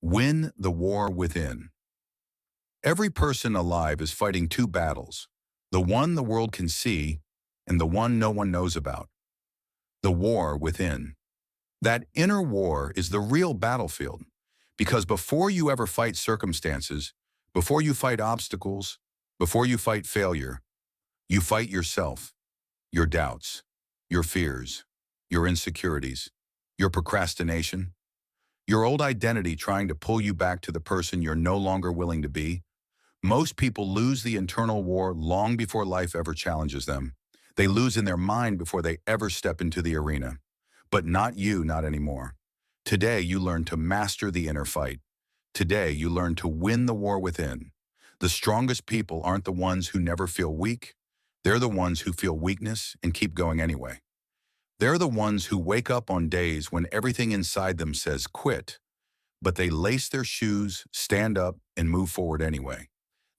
Win the war within. Every person alive is fighting two battles, the one the world can see and the one no one knows about. The war within. That inner war is the real battlefield, because before you ever fight circumstances, before you fight obstacles, before you fight failure, you fight yourself, your doubts, your fears, your insecurities, your procrastination, your old identity trying to pull you back to the person you're no longer willing to be. Most people lose the internal war long before life ever challenges them. They lose in their mind before they ever step into the arena. But not you, not anymore. Today, you learn to master the inner fight. Today, you learn to win the war within. The strongest people aren't the ones who never feel weak. They're the ones who feel weakness and keep going anyway. They're the ones who wake up on days when everything inside them says quit, but they lace their shoes, stand up, and move forward anyway.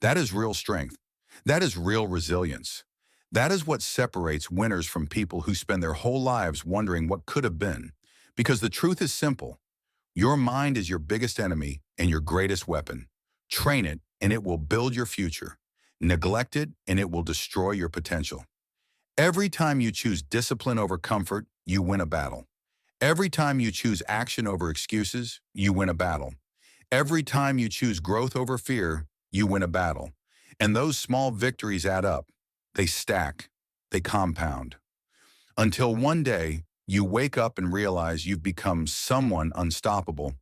That is real strength. That is real resilience. That is what separates winners from people who spend their whole lives wondering what could have been. Because the truth is simple. Your mind is your biggest enemy and your greatest weapon. Train it, and it will build your future. Neglect it, and it will destroy your potential. Every time you choose discipline over comfort, you win a battle. Every time you choose action over excuses, you win a battle. Every time you choose growth over fear, you win a battle. And those small victories add up. They stack. They compound. Until one day, you wake up and realize you've become someone unstoppable,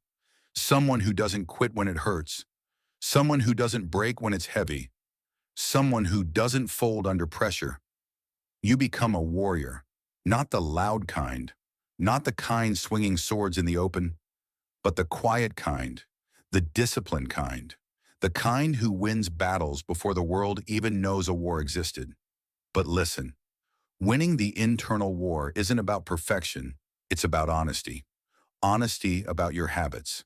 someone who doesn't quit when it hurts, someone who doesn't break when it's heavy, someone who doesn't fold under pressure. You become a warrior, not the loud kind, not the kind swinging swords in the open, but the quiet kind, the disciplined kind, the kind who wins battles before the world even knows a war existed. But listen, winning the internal war isn't about perfection, it's about honesty. Honesty about your habits,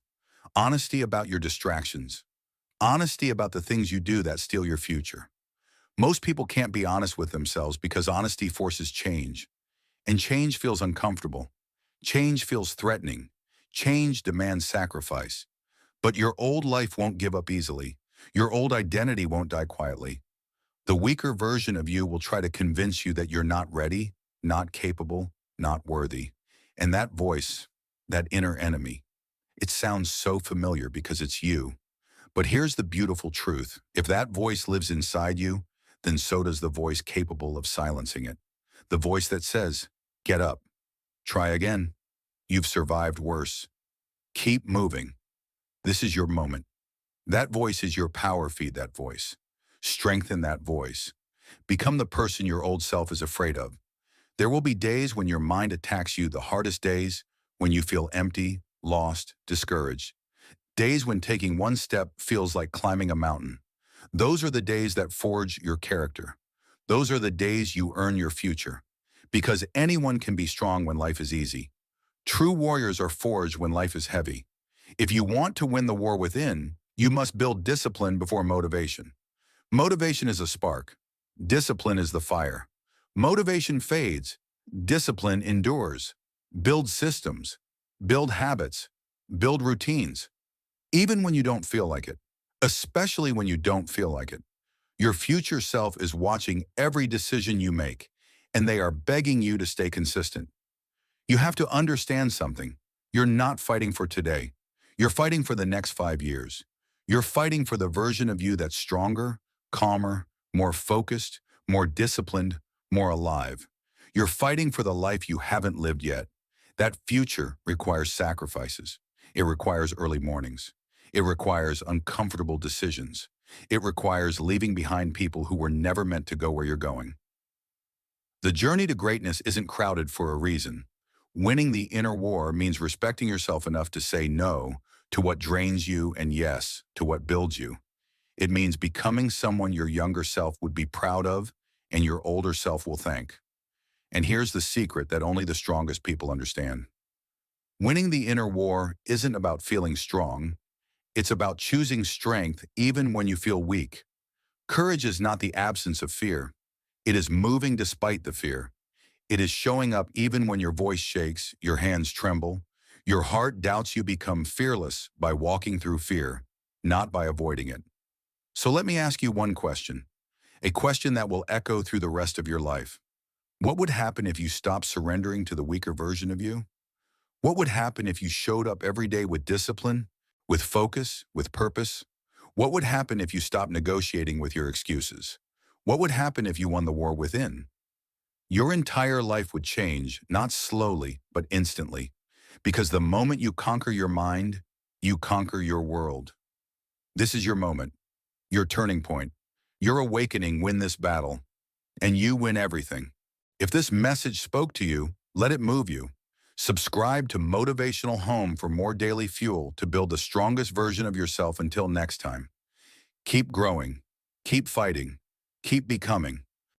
honesty about your distractions, honesty about the things you do that steal your future. Most people can't be honest with themselves because honesty forces change. And change feels uncomfortable. Change feels threatening. Change demands sacrifice. But your old life won't give up easily. Your old identity won't die quietly. The weaker version of you will try to convince you that you're not ready, not capable, not worthy. And that voice, that inner enemy, it sounds so familiar because it's you. But here's the beautiful truth. If that voice lives inside you, then so does the voice capable of silencing it. The voice that says, get up, try again. You've survived worse. Keep moving. This is your moment. That voice is your power. Feed that voice. Strengthen that voice. Become the person your old self is afraid of. There will be days when your mind attacks you, the hardest days, when you feel empty, lost, discouraged. Days when taking one step feels like climbing a mountain. Those are the days that forge your character. Those are the days you earn your future. Because anyone can be strong when life is easy. True warriors are forged when life is heavy. If you want to win the war within, you must build discipline before motivation. Motivation is a spark. Discipline is the fire. Motivation fades. Discipline endures. Build systems. Build habits. Build routines. Even when you don't feel like it. Especially when you don't feel like it. Your future self is watching every decision you make, and they are begging you to stay consistent. You have to understand something. You're not fighting for today. You're fighting for the next 5 years. You're fighting for the version of you that's stronger, calmer, more focused, more disciplined, more alive. You're fighting for the life you haven't lived yet. That future requires sacrifices. It requires early mornings. It requires uncomfortable decisions. It requires leaving behind people who were never meant to go where you're going. The journey to greatness isn't crowded for a reason. Winning the inner war means respecting yourself enough to say no to what drains you and yes to what builds you. It means becoming someone your younger self would be proud of and your older self will thank. And here's the secret that only the strongest people understand. Winning the inner war isn't about feeling strong. It's about choosing strength even when you feel weak. Courage is not the absence of fear. It is moving despite the fear. It is showing up even when your voice shakes, your hands tremble, Your heart doubts you become fearless by walking through fear, not by avoiding it. So let me ask you one question, a question that will echo through the rest of your life. What would happen if you stopped surrendering to the weaker version of you? What would happen if you showed up every day with discipline, with focus, with purpose? What would happen if you stopped negotiating with your excuses? What would happen if you won the war within? Your entire life would change, not slowly, but instantly. Because the moment you conquer your mind, you conquer your world. This is your moment, your turning point. Your awakening. Win this battle, and you win everything. If this message spoke to you, let it move you. Subscribe to Motivational Home for more daily fuel to build the strongest version of yourself. Until next time, keep growing, keep fighting, keep becoming.